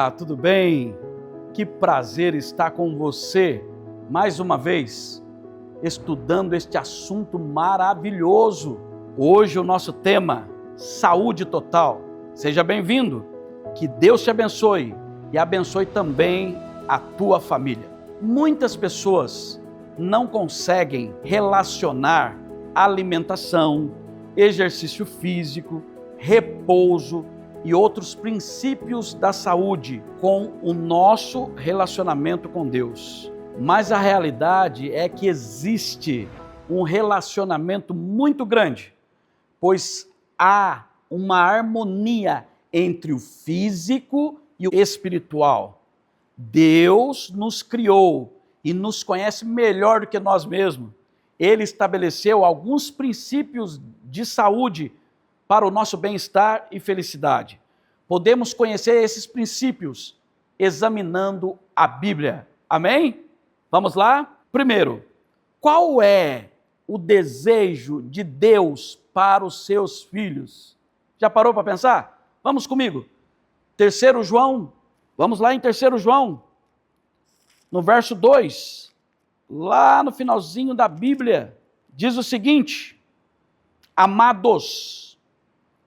Olá, tudo bem? Que prazer estar com você mais uma vez, estudando este assunto maravilhoso. Hoje o nosso tema, saúde total. Seja bem-vindo, que Deus te abençoe e abençoe também a tua família. Muitas pessoas não conseguem relacionar alimentação, exercício físico, repouso e outros princípios da saúde com o nosso relacionamento com Deus. Mas a realidade é que existe um relacionamento muito grande, pois há uma harmonia entre o físico e o espiritual. Deus nos criou e nos conhece melhor do que nós mesmos. Ele estabeleceu alguns princípios de saúde para o nosso bem-estar e felicidade. Podemos conhecer esses princípios examinando a Bíblia. Amém? Vamos lá? Primeiro, qual é o desejo de Deus para os seus filhos? Já parou para pensar? Vamos comigo. 3 João, vamos lá em 3 João, no verso 2, lá no finalzinho da Bíblia, diz o seguinte: amados,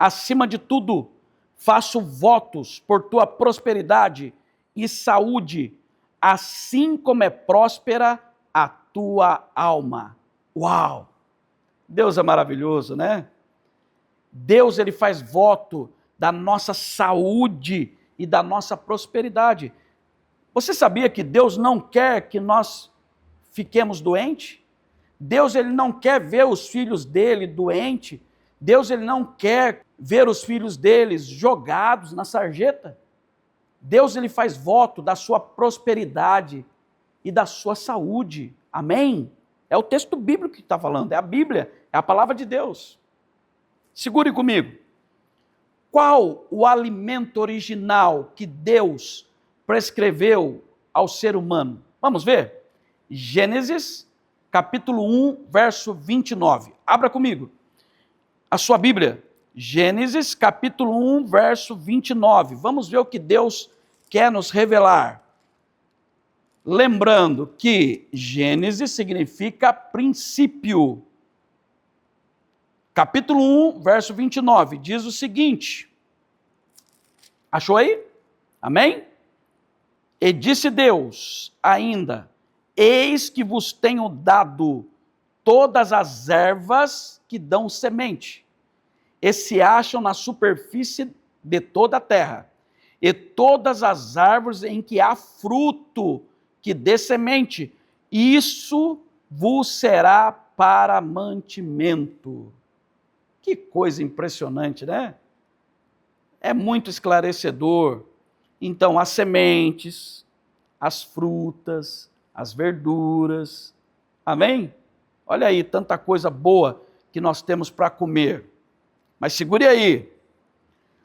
acima de tudo, faço votos por tua prosperidade e saúde, assim como é próspera a tua alma. Uau! Deus é maravilhoso, né? Deus, ele faz voto da nossa saúde e da nossa prosperidade. Você sabia que Deus não quer que nós fiquemos doentes? Deus, ele não quer ver os filhos dele doentes. Deus, ele não quer ver os filhos deles jogados na sarjeta. Deus, ele faz voto da sua prosperidade e da sua saúde. Amém? É o texto bíblico que está falando, é a Bíblia, é a palavra de Deus. Segure comigo. Qual o alimento original que Deus prescreveu ao ser humano? Vamos ver? Gênesis, capítulo 1, verso 29. Abra comigo a sua Bíblia, Gênesis capítulo 1, verso 29. Vamos ver o que Deus quer nos revelar. Lembrando que Gênesis significa princípio. Capítulo 1, verso 29, diz o seguinte. Achou aí? Amém? E disse Deus ainda: eis que vos tenho dado todas as ervas que dão semente, e se acham na superfície de toda a terra, e todas as árvores em que há fruto que dê semente, isso vos será para mantimento. Que coisa impressionante, né? É muito esclarecedor. Então, as sementes, as frutas, as verduras, amém? Olha aí, tanta coisa boa que nós temos para comer. Mas segure aí.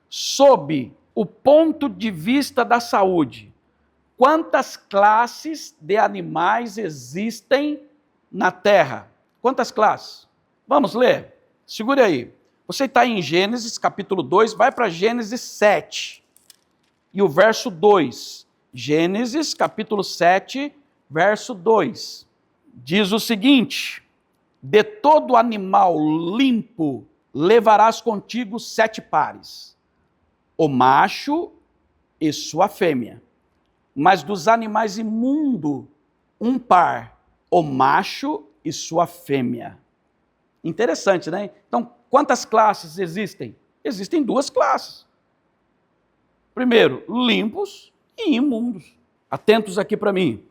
Sob o ponto de vista da saúde, quantas classes de animais existem na Terra? Quantas classes? Vamos ler? Segure aí. Você está em Gênesis capítulo 2, vai para Gênesis 7. E o verso 2. Gênesis capítulo 7, verso 2. Diz o seguinte: de todo animal limpo levarás contigo 7 pares, o macho e sua fêmea. Mas dos animais imundos, 1 par, o macho e sua fêmea. Interessante, né? Então, quantas classes existem? Existem 2 classes. Primeiro, limpos e imundos. Atentos aqui para mim.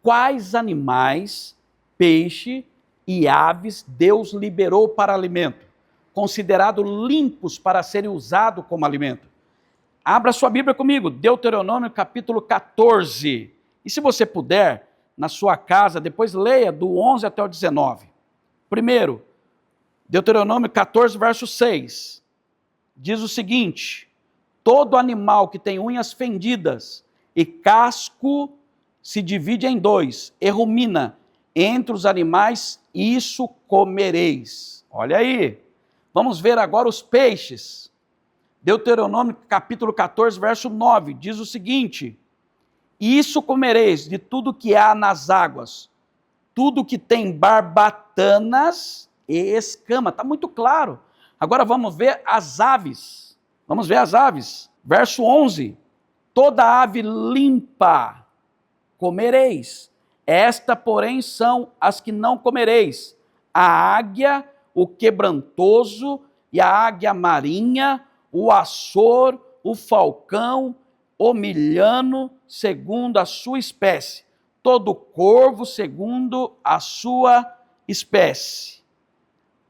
Quais animais, peixe e aves Deus liberou para alimento, considerados limpos para serem usados como alimento? Abra sua Bíblia comigo, Deuteronômio capítulo 14. E se você puder, na sua casa, depois leia do 11 até o 19. Primeiro, Deuteronômio 14, verso 6. Diz o seguinte: todo animal que tem unhas fendidas e casco se divide em 2, e rumina entre os animais, isso comereis. Olha aí. Vamos ver agora os peixes. Deuteronômio capítulo 14, verso 9, diz o seguinte: isso comereis de tudo que há nas águas, tudo que tem barbatanas e escama. Está muito claro. Agora vamos ver as aves. Vamos ver as aves. Verso 11: toda ave limpa comereis. Esta, porém, são as que não comereis: a águia, o quebrantoso e a águia marinha, o açor, o falcão, o milhano, segundo a sua espécie, todo corvo, segundo a sua espécie,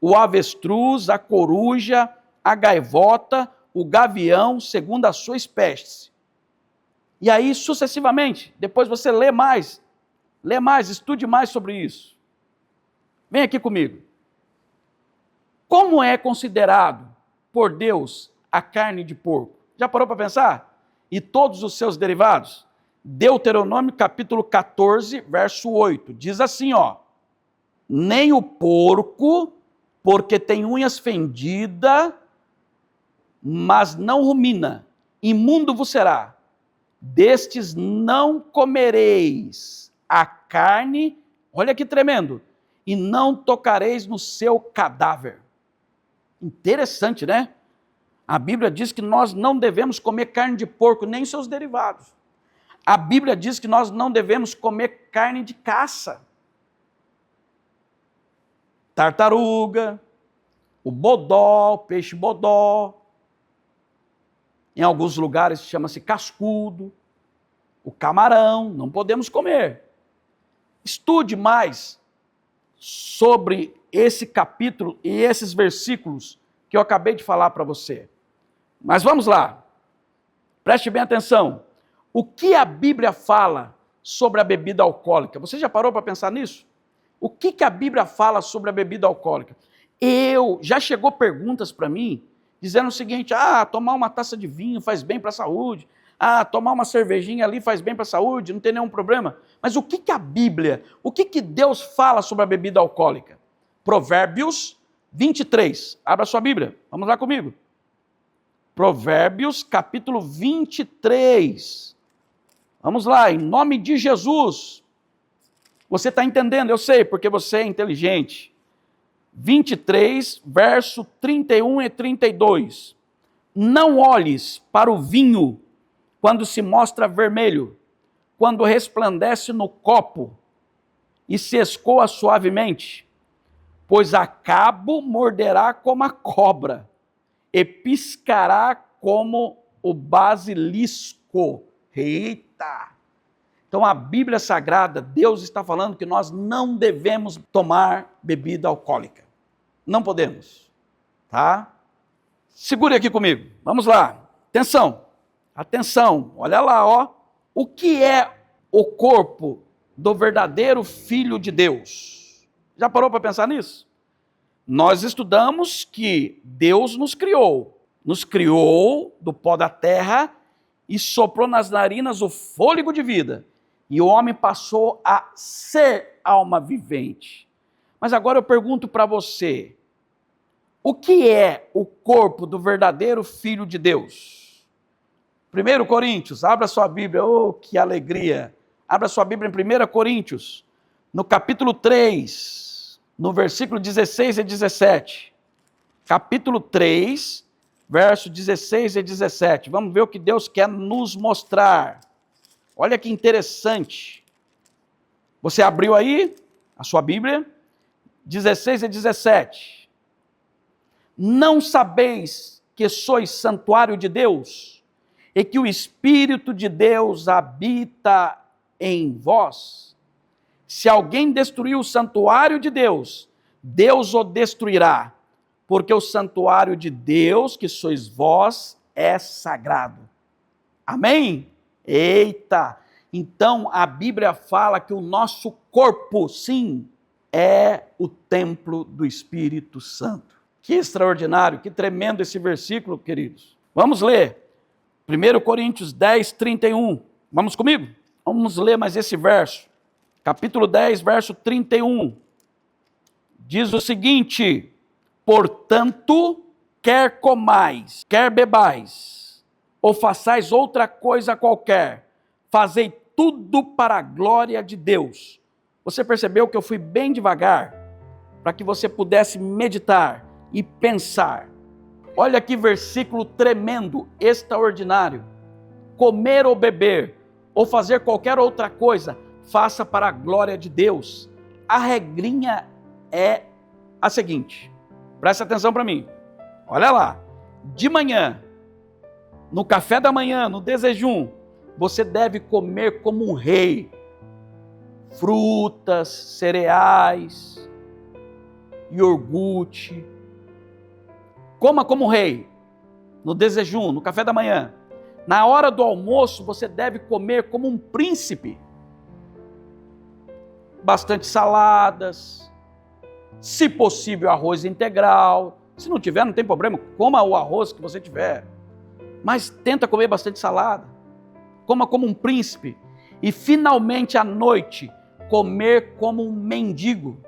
o avestruz, a coruja, a gaivota, o gavião, segundo a sua espécie. E aí, sucessivamente, depois você lê mais, estude mais sobre isso. Vem aqui comigo. Como é considerado por Deus a carne de porco? Já parou para pensar? E todos os seus derivados? Deuteronômio capítulo 14, verso 8, diz assim, ó: nem o porco, porque tem unhas fendidas, mas não rumina, imundo vos será. Destes não comereis a carne, olha que tremendo, e não tocareis no seu cadáver. Interessante, né? A Bíblia diz que nós não devemos comer carne de porco, nem seus derivados. A Bíblia diz que nós não devemos comer carne de caça. Tartaruga, o bodó, o peixe bodó. Em alguns lugares chama-se cascudo, o camarão, não podemos comer. Estude mais sobre esse capítulo e esses versículos que eu acabei de falar para você. Mas vamos lá, preste bem atenção. O que a Bíblia fala sobre a bebida alcoólica? Você já parou para pensar nisso? O que a Bíblia fala sobre a bebida alcoólica? Já chegou perguntas para mim, dizendo o seguinte: tomar uma taça de vinho faz bem para a saúde, tomar uma cervejinha ali faz bem para a saúde, não tem nenhum problema. Mas o que a Bíblia, o que Deus fala sobre a bebida alcoólica? Provérbios 23, abra sua Bíblia, vamos lá comigo. Provérbios capítulo 23, vamos lá, em nome de Jesus. Você está entendendo, eu sei, porque você é inteligente. 23, verso 31 e 32. Não olhes para o vinho quando se mostra vermelho, quando resplandece no copo e se escoa suavemente, pois a cabo morderá como a cobra e piscará como o basilisco. Eita! Então a Bíblia Sagrada, Deus está falando que nós não devemos tomar bebida alcoólica. Não podemos, tá? Segure aqui comigo, vamos lá. Atenção, olha lá, ó. O que é o corpo do verdadeiro Filho de Deus? Já parou para pensar nisso? Nós estudamos que Deus nos criou do pó da terra e soprou nas narinas o fôlego de vida. E o homem passou a ser alma vivente. Mas agora eu pergunto para você, o que é o corpo do verdadeiro Filho de Deus? 1 Coríntios, abra sua Bíblia, oh, que alegria. Abra sua Bíblia em 1 Coríntios, no capítulo 3, no versículo 16 e 17. Capítulo 3, verso 16 e 17. Vamos ver o que Deus quer nos mostrar. Olha que interessante. Você abriu aí a sua Bíblia, 16 e 17. Não sabeis que sois santuário de Deus e que o Espírito de Deus habita em vós? Se alguém destruir o santuário de Deus, Deus o destruirá, porque o santuário de Deus, que sois vós, é sagrado. Amém? Eita! Então a Bíblia fala que o nosso corpo, sim, é o templo do Espírito Santo. Que extraordinário, que tremendo esse versículo, queridos. Vamos ler. 1 Coríntios 10, 31. Vamos comigo? Vamos ler mais esse verso. Capítulo 10, verso 31. Diz o seguinte: portanto, quer comais, quer bebais, ou façais outra coisa qualquer, fazei tudo para a glória de Deus. Você percebeu que eu fui bem devagar para que você pudesse meditar e pensar. Olha que versículo tremendo, extraordinário. Comer ou beber, ou fazer qualquer outra coisa, faça para a glória de Deus. A regrinha é a seguinte, presta atenção para mim. Olha lá, de manhã, no café da manhã, no desejum, você deve comer como um rei. Frutas, cereais, iogurte. Coma como um rei, no desejum, no café da manhã. Na hora do almoço, você deve comer como um príncipe. Bastante saladas, se possível arroz integral. Se não tiver, não tem problema, coma o arroz que você tiver. Mas tenta comer bastante salada. Coma como um príncipe. E finalmente à noite, comer como um mendigo.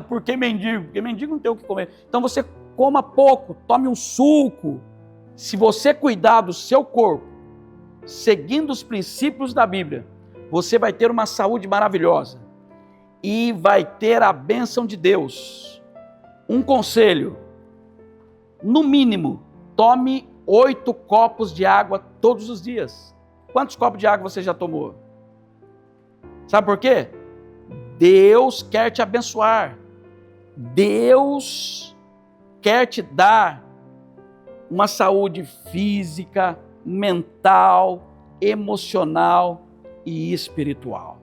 Por que mendigo? Porque mendigo não tem o que comer. Então você coma pouco, tome um suco. Se você cuidar do seu corpo, seguindo os princípios da Bíblia, você vai ter uma saúde maravilhosa e vai ter a bênção de Deus. Um conselho, no mínimo, tome 8 copos de água todos os dias. Quantos copos de água você já tomou? Sabe por quê? Deus quer te abençoar. Deus quer te dar uma saúde física, mental, emocional e espiritual.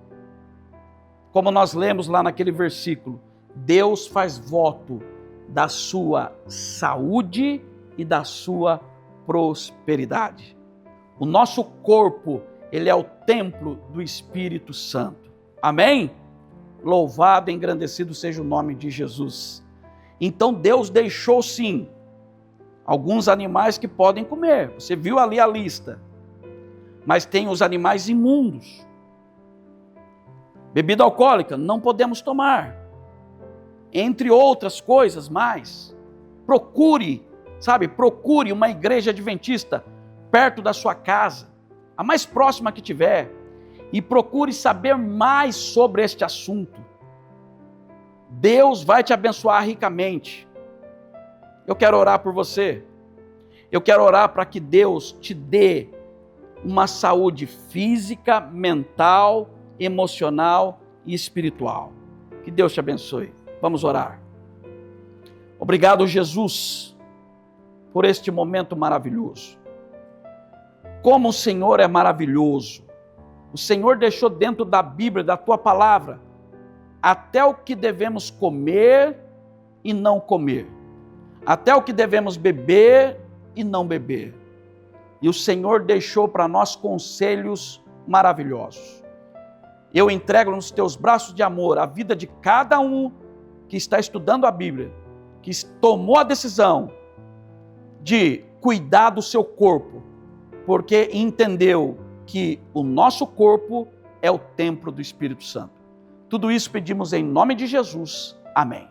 Como nós lemos lá naquele versículo, Deus faz voto da sua saúde e da sua prosperidade. O nosso corpo, ele é o templo do Espírito Santo. Amém? Louvado e engrandecido seja o nome de Jesus. Então Deus deixou sim alguns animais que podem comer. Você viu ali a lista. Mas tem os animais imundos. Bebida alcoólica, não podemos tomar. Entre outras coisas mais. Procure uma igreja adventista perto da sua casa, a mais próxima que tiver, e procure saber mais sobre este assunto. Deus vai te abençoar ricamente. Eu quero orar por você. Eu quero orar para que Deus te dê uma saúde física, mental, emocional e espiritual. Que Deus te abençoe. Vamos orar. Obrigado, Jesus, por este momento maravilhoso. Como o Senhor é maravilhoso. O Senhor deixou dentro da Bíblia, da tua palavra, até o que devemos comer e não comer. Até o que devemos beber e não beber. E o Senhor deixou para nós conselhos maravilhosos. Eu entrego nos teus braços de amor a vida de cada um que está estudando a Bíblia, que tomou a decisão de cuidar do seu corpo, porque entendeu que o nosso corpo é o templo do Espírito Santo. Tudo isso pedimos em nome de Jesus. Amém.